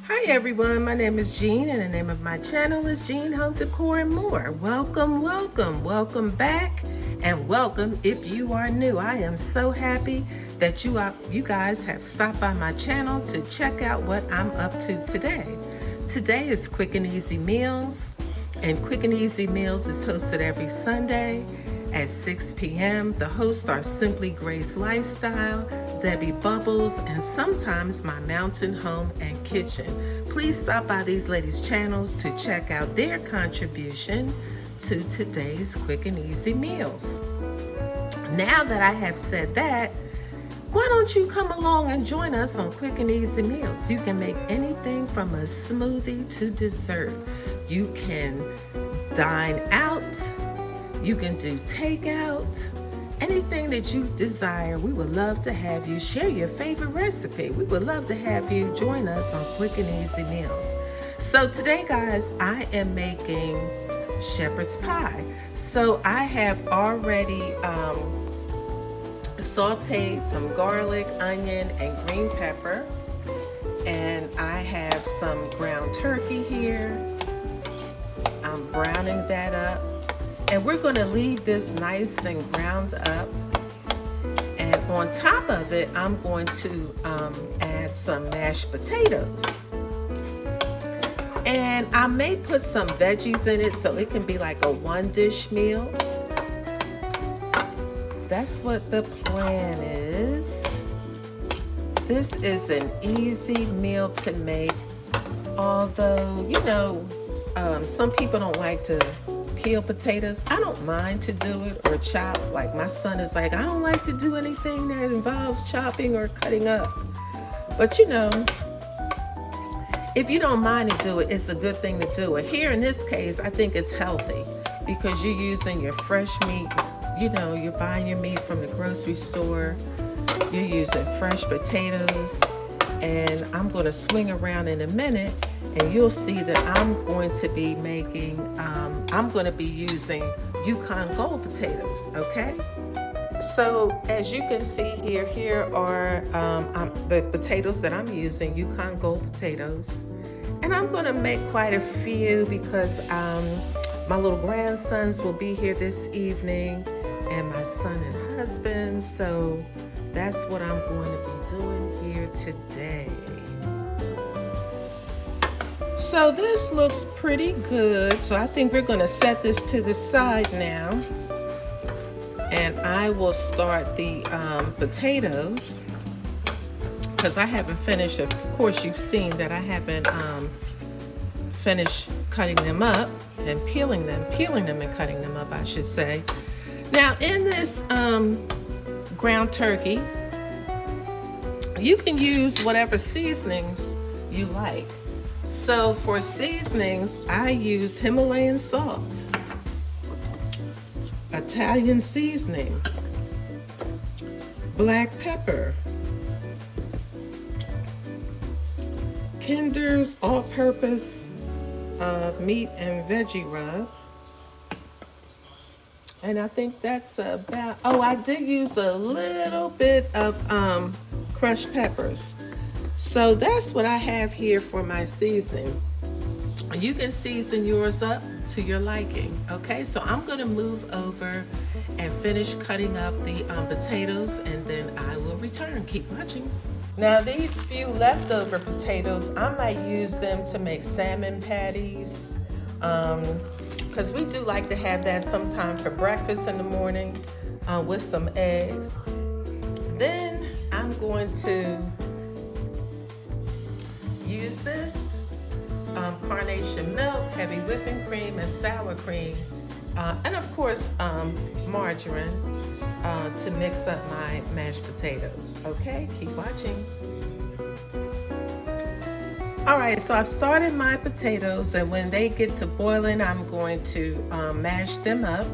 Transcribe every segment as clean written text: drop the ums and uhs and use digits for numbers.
Hi everyone, my name is Jean and the name of my channel is Jean Home Decor and More. Welcome back, and welcome if you are new. I am so happy that you guys have stopped by my channel to check out what I'm up to today. Today is Quick and Easy Meals, and Quick and Easy Meals is hosted every Sunday at 6 p.m. The hosts are Simply Grace Lifestyle, Debbie Bubbles, and sometimes my Mountain Home and Kitchen. Please stop by these ladies' channels to check out their contribution to today's Quick and Easy Meals. Now that I have said that, why don't you come along and join us on Quick and Easy Meals? You can make anything from a smoothie to dessert. You can dine out, you can do takeout, anything that you desire. We would love to have you share your favorite recipe. We would love to have you join us on Quick and Easy Meals. So today, guys, I am making shepherd's pie. So I have already sauteed some garlic, onion, and green pepper. And I have some ground turkey here. I'm browning that up. And we're going to leave this nice and ground up. And on top of it, I'm going to add some mashed potatoes. And I may put some veggies in it so it can be like a one-dish meal. That's what the plan is. This is an easy meal to make. Although, you know, some people don't like to peel potatoes. I don't mind to do it or chop. Like my son is like, I don't like to do anything that involves chopping or cutting up. But you know, if you don't mind to do it, it's a good thing to do it. Here in this case, I think it's healthy because you're using your fresh meat. You know, you're buying your meat from the grocery store. You're using fresh potatoes. And I'm going to swing around in a minute and you'll see that I'm going to be making, I'm going to be using Yukon Gold potatoes, okay? So as you can see here are the potatoes that I'm using, Yukon Gold potatoes. And I'm going to make quite a few because my little grandsons will be here this evening and my son and husband. So that's what I'm going to be doing here today. So this looks pretty good. So I think we're going to set this to the side now. And I will start the potatoes because I haven't finished. Of course, you've seen that I haven't finished cutting them up and peeling them and cutting them up, I should say. Now in this ground turkey, you can use whatever seasonings you like. So for seasonings, I use Himalayan salt, Italian seasoning, black pepper, Kinder's all-purpose meat and veggie rub. And I think that's about, oh, I did use a little bit of crushed peppers. So that's what I have here for my seasoning. You can season yours up to your liking, okay? So I'm gonna move over and finish cutting up the potatoes and then I will return. Keep watching. Now these few leftover potatoes, I might use them to make salmon patties. Because we do like to have that sometime for breakfast in the morning with some eggs. Then I'm going to use this carnation milk, heavy whipping cream, and sour cream, and of course margarine to mix up my mashed potatoes. Okay, keep watching. All right, so I've started my potatoes, and when they get to boiling, I'm going to mash them up.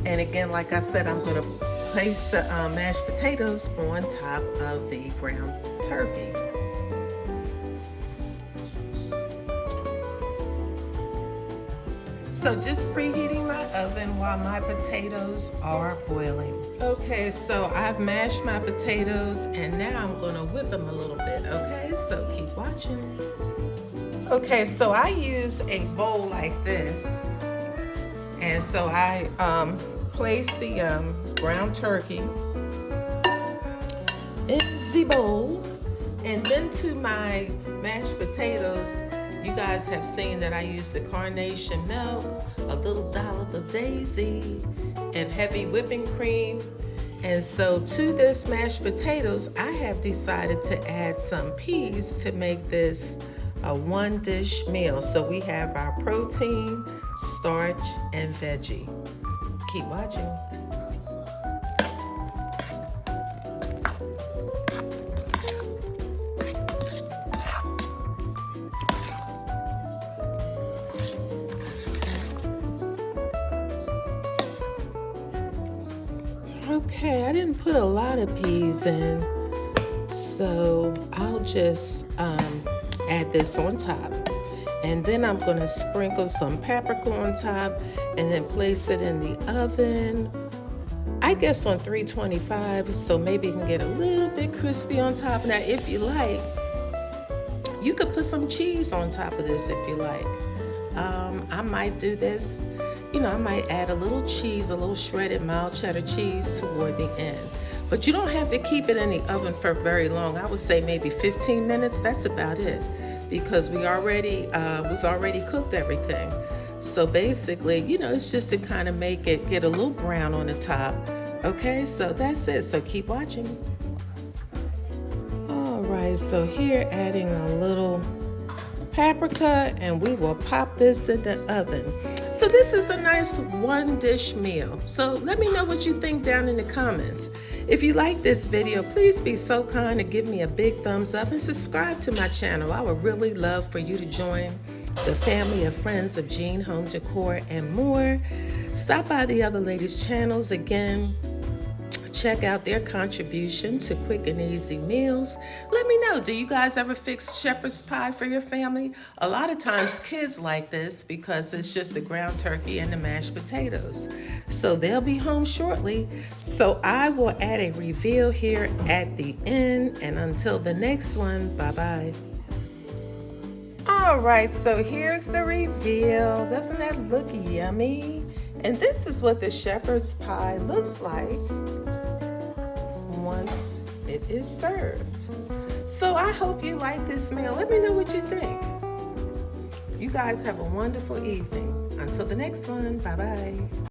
And again, like I said, I'm going to place the mashed potatoes on top of the ground turkey. So just preheating my oven while my potatoes are boiling. Okay, so I've mashed my potatoes and now I'm gonna whip them a little bit, okay? So keep watching. Okay, so I use a bowl like this. And so I place the ground turkey in the bowl. And then to my mashed potatoes, you guys have seen that I use the carnation milk, a little dollop of daisy, and heavy whipping cream. And so to this mashed potatoes, I have decided to add some peas to make this a one dish meal. So we have our protein, starch, and veggie. Keep watching. Okay, I didn't put a lot of peas in, so I'll just add this on top. And then I'm gonna sprinkle some paprika on top and then place it in the oven, I guess on 325, so maybe it can get a little bit crispy on top. Now, if you like, you could put some cheese on top of this if you like. I might do this. You know, I might add a little cheese, a little shredded mild cheddar cheese toward the end. But you don't have to keep it in the oven for very long. I would say maybe 15 minutes, that's about it. Because we've already cooked everything. So basically, you know, it's just to kind of make it get a little brown on the top. Okay, so that's it, so keep watching. All right, so here adding a little paprika and we will pop this in the oven. So this is a nice one dish meal. So let me know what you think down in the comments. If you like this video, please be so kind to give me a big thumbs up and subscribe to my channel. I would really love for you to join the family of friends of Jean Home Decor and more. Stop by the other ladies' channels again. Check out their contribution to quick and easy meals. Let me know, do you guys ever fix shepherd's pie for your family? A lot of times kids like this because it's just the ground turkey and the mashed potatoes. So they'll be home shortly. So I will add a reveal here at the end, and until the next one, bye-bye. All right, so here's the reveal. Doesn't that look yummy? And this is what the shepherd's pie looks like once it is served. So I hope you like this meal. Let me know what you think. You guys have a wonderful evening. Until the next one, bye-bye.